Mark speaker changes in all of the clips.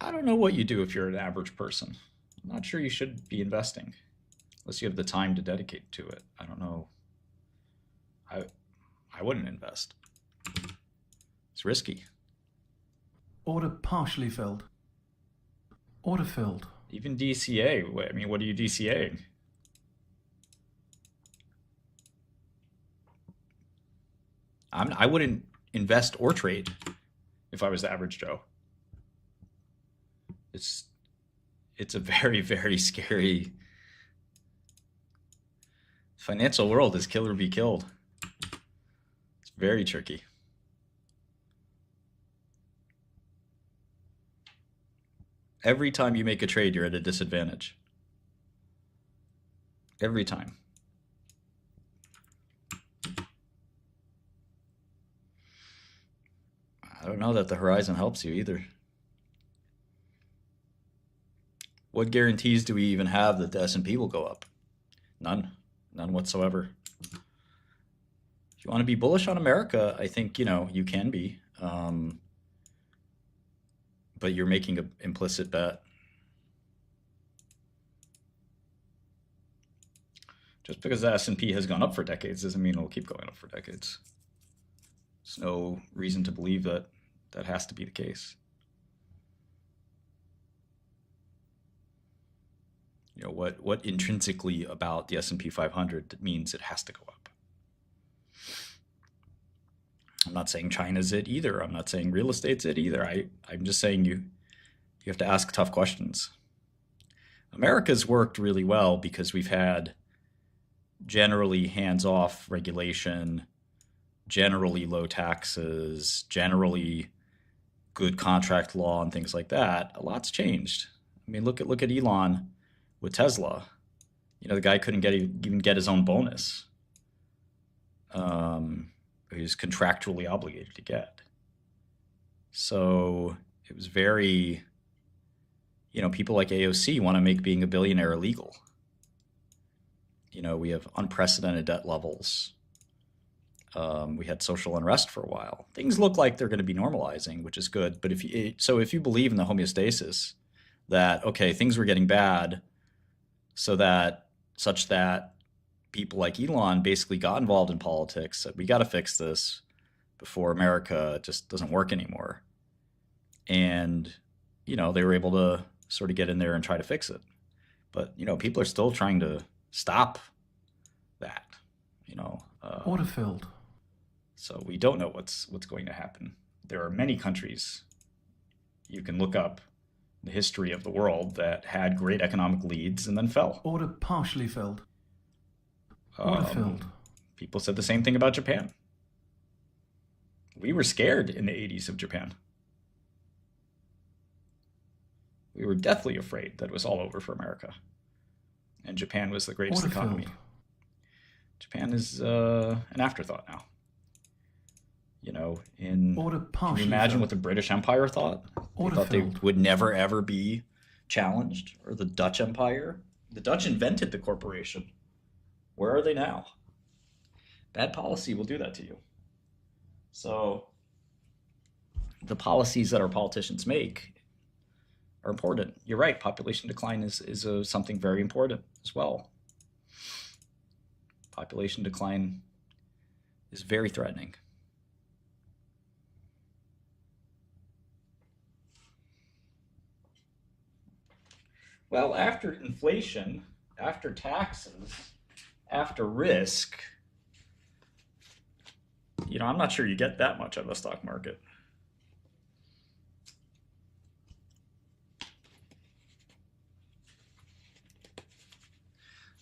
Speaker 1: I don't know what you do if you're an average person. I'm not sure you should be investing unless you have the time to dedicate to it. I don't know. I I wouldn't invest. It's risky.
Speaker 2: Order partially filled. Order filled.
Speaker 1: Even DCA. I mean, what are you DCAing? I wouldn't invest or trade if I was the average Joe. It's it's a very very scary financial world. Is kill or be killed. It's very tricky. Every time you make a trade, you're at a disadvantage. Every time. I don't know that the horizon helps you either. What guarantees do we even have that the S&P will go up? None. None whatsoever. If you want to be bullish on America, I think, you can be. But you're making an implicit bet. Just because the S&P has gone up for decades doesn't mean it'll keep going up for decades. There's no reason to believe that that has to be the case. What intrinsically about the S&P 500 means it has to go up. I'm not saying China's it either. I'm not saying real estate's it either. I'm just saying you have to ask tough questions. America's worked really well because we've had generally hands-off regulation, generally low taxes, generally good contract law and things like that. A lot's changed. I mean, look at Elon with Tesla. The guy couldn't even get his own bonus. He was contractually obligated to get. So it was very, people like AOC want to make being a billionaire illegal. We have unprecedented debt levels. We had social unrest for a while. Things look like they're going to be normalizing, which is good. But if you believe in the homeostasis, that okay, things were getting bad, such that people like Elon basically got involved in politics, said we got to fix this before America just doesn't work anymore, and they were able to sort of get in there and try to fix it. But people are still trying to stop that. You know,
Speaker 2: Order filled.
Speaker 1: So we don't know what's going to happen. There are many countries you can look up the history of the world that had great economic leads and then fell.
Speaker 2: Order partially filled. Order filled.
Speaker 1: People said the same thing about Japan. We were scared in the 80s of Japan. We were deathly afraid that it was all over for America. And Japan was the greatest
Speaker 2: Order
Speaker 1: economy.
Speaker 2: filled.
Speaker 1: Japan is an afterthought now.
Speaker 2: Order
Speaker 1: Can you
Speaker 2: partially
Speaker 1: imagine what
Speaker 2: filled.
Speaker 1: the British Empire thought? They
Speaker 2: Order
Speaker 1: thought they
Speaker 2: filled.
Speaker 1: would never ever be challenged, or the Dutch Empire. The Dutch invented the corporation. Where are they now? Bad policy will do that to you. So the policies that our politicians make are important. You're right. Population decline is something very important as well. Population decline is very threatening. Well, after inflation, after taxes, after risk, I'm not sure you get that much out of the stock market.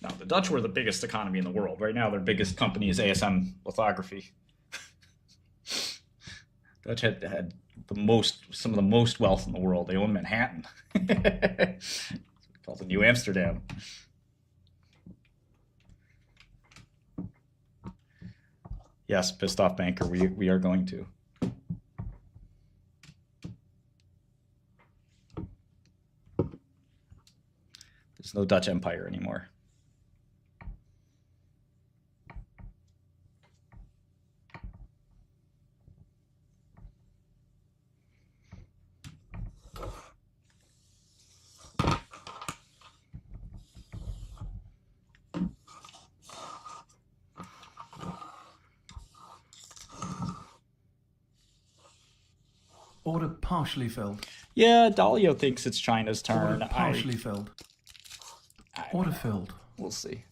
Speaker 1: Now, the Dutch were the biggest economy in the world. Right now, their biggest company is ASM Lithography. Dutch had some of the most wealth in the world. They own Manhattan. It's called the New Amsterdam. Yes, pissed off banker. We are going to. There's no Dutch Empire anymore.
Speaker 2: Order partially filled.
Speaker 1: Yeah, Dalio thinks it's China's
Speaker 2: Order
Speaker 1: turn.
Speaker 2: partially filled.
Speaker 1: I don't
Speaker 2: Order
Speaker 1: know.
Speaker 2: filled.
Speaker 1: We'll see.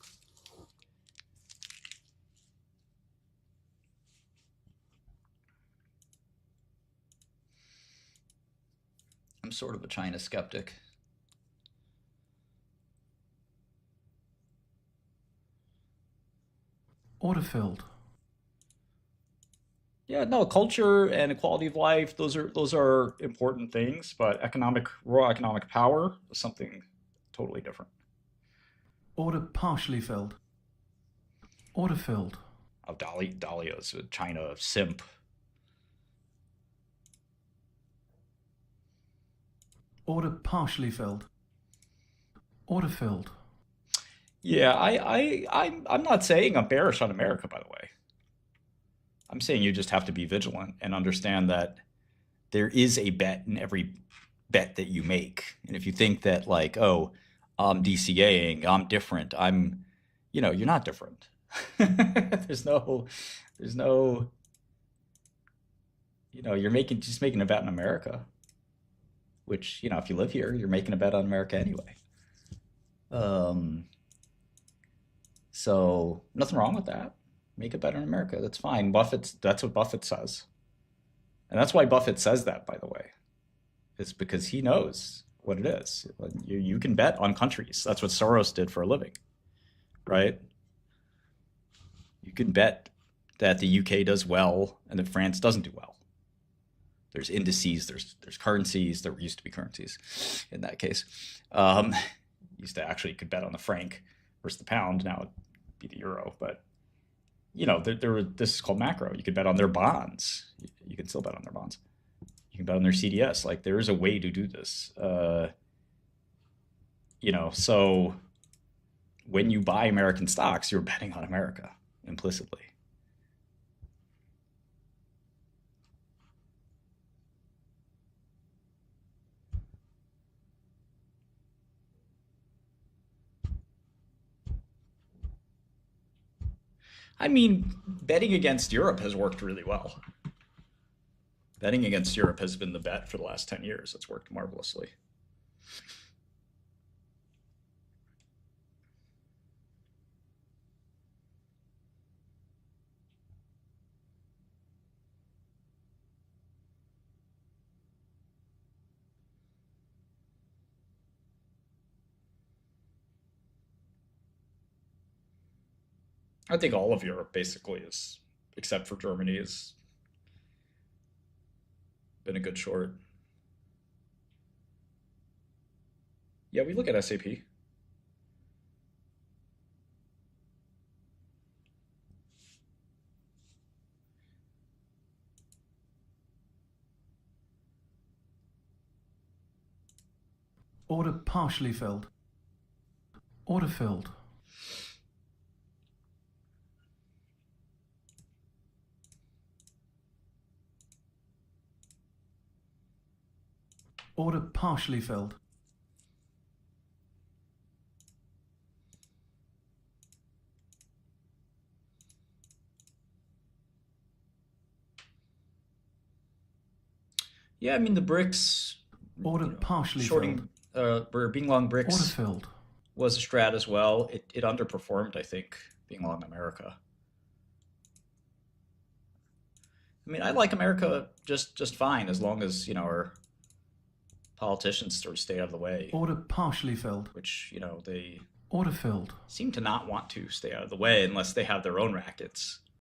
Speaker 1: I'm sort of a China skeptic.
Speaker 2: Order filled.
Speaker 1: Yeah, no, culture and quality of life, those are important things, but raw economic power is something totally different.
Speaker 2: Order partially filled. Order filled.
Speaker 1: Oh, Dalio's a China simp.
Speaker 2: Order partially filled. Order filled.
Speaker 1: Yeah, I'm not saying I'm bearish on America, by the way. I'm saying you just have to be vigilant and understand that there is a bet in every bet that you make. And if you think that like, oh, I'm DCAing, I'm different, you're not different. there's no, there's no, you're making a bet in America, which, if you live here, you're making a bet on America anyway. Um, so nothing wrong with that. Make a bet on America. That's fine. That's what Buffett says. And that's why Buffett says that, by the way. It's because he knows what it is. You can bet on countries. That's what Soros did for a living, right? You can bet that the UK does well and that France doesn't do well. There's indices, there's currencies. There used to be currencies in that case. Used to actually could bet on the franc versus the pound. Now it'd be the euro, but this is called macro. You could bet on their bonds. You can still bet on their bonds. You can bet on their CDS. Like there is a way to do this. So when you buy American stocks, you're betting on America implicitly. I mean, betting against Europe has worked really well. Betting against Europe has been the bet for the last 10 years. It's worked marvelously. I think all of Europe basically is, except for Germany, has been a good short. Yeah, we look at SAP.
Speaker 2: Order partially filled. Order filled. Order partially filled.
Speaker 1: Yeah, I mean the BRICS,
Speaker 2: Order partially filled.
Speaker 1: shorting or being long
Speaker 2: Order
Speaker 1: BRICS
Speaker 2: filled.
Speaker 1: was a strat as well. It underperformed, I think, being long America. I mean, I like America just fine as long as our politicians sort of stay out of the way,
Speaker 2: Order partially filled.
Speaker 1: which they
Speaker 2: Order filled.
Speaker 1: seem to not want to stay out of the way unless they have their own rackets.